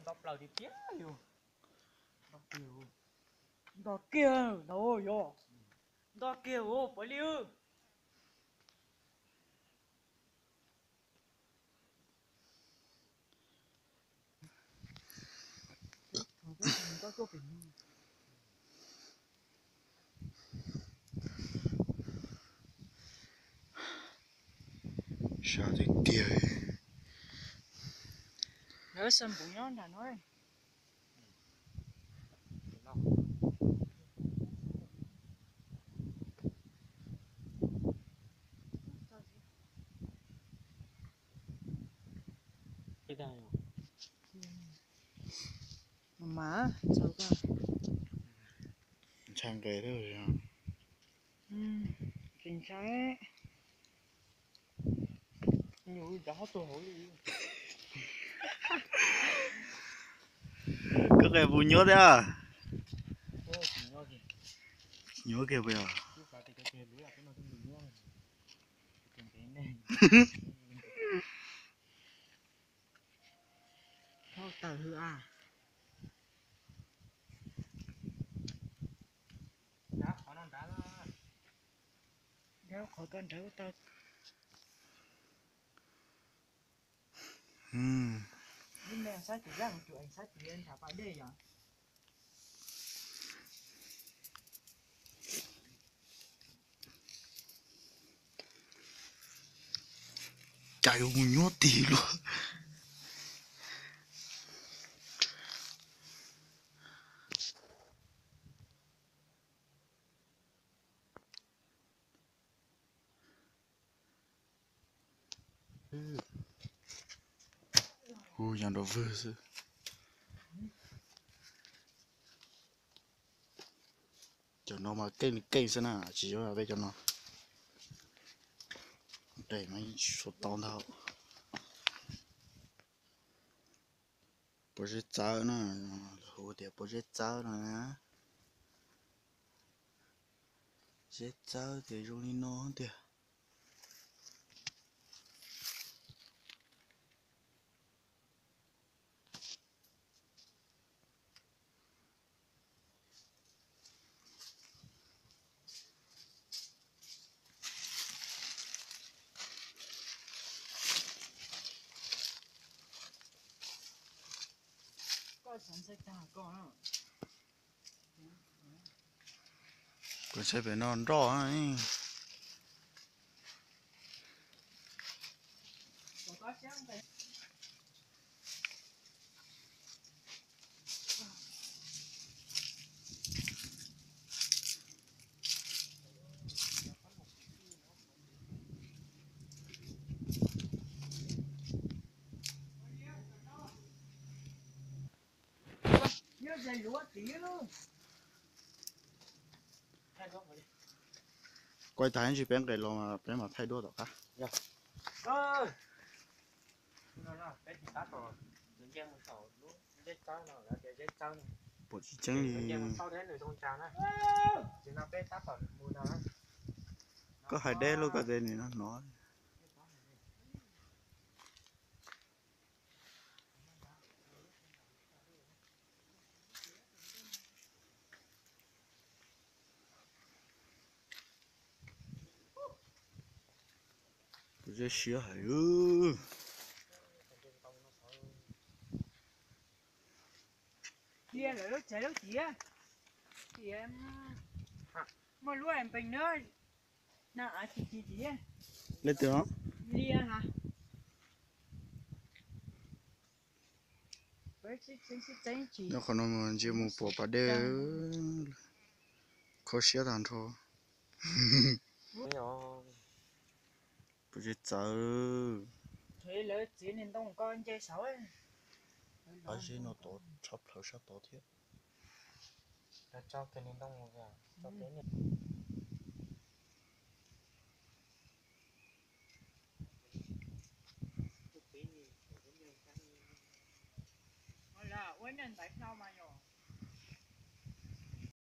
đọc lời thì tiếc nhiều. Đó kia, đâu yo. Đó kia, ô, phải liu. Có cô phải sao thì tiêu nhớ xem bụng nhón đã nói. Cái đây rồi. Mà, sao cả. sang cái thôi rồi Chính xác. Nhiều gió tôi hỏi đi. có cái vụ nhớ đấy à Ô, chỉ nhớ gì. nhớ kìa bây giờ Chứ phải cái lúa là cái nó không nhớ. Cái này. Thôi tờ hư à. Đá, khó non đá là. Đéo khỏi con đéo tao. Nhưng mà sao chỉ rằng tụi anh sát tụi anh thả phải đây à? chạy vụ nhớ tí luôn ôi nhà đó vừa chứ cho nó mà cây xem nào chỉ cho đây cho nó đây mấy số tao đâu bố sẽ cháu nó hồ thì bố sẽ cháu nó nè sẽ cháu thì rồi đi nó thì Có sẵn sách ta con á. bố sẽ phải non rõ ấy Có sáng vậy. Nhớ dây lúa tí luôn. Thay góc rồi đi. quay thái chỉ bên cái lo mà bên mà thay đổi được à Ơ. Nó, cái gì tát rồi. Đừng chen một sầu lúa. Chết cháu nào là chết cháu này. bố chỉ chẳng đi Đừng chen một sầu thế người thôn trà này. Chỉ nó bé tát rồi mùi nào đấy. có hai đế luôn cái đây này nó nói bố sẽ xía hay ư Kia là lúc chạy lúc chia. Thì em mà lúa em bình nữa. Nà chỉ lên từ nó lia hả? Với chính chỉ. nó còn nó chỉ một bộ bà đế khó xía thằng thôi Nhỏ. bố sẽ cháu Thuế lỡ chỉ nên đông con chơi xấu ấy. ở dưới nó tổ chop thở sát tổ thiết Nó cho cái nên đông rồi à. Cho cái này. Là quên nên tại sao mà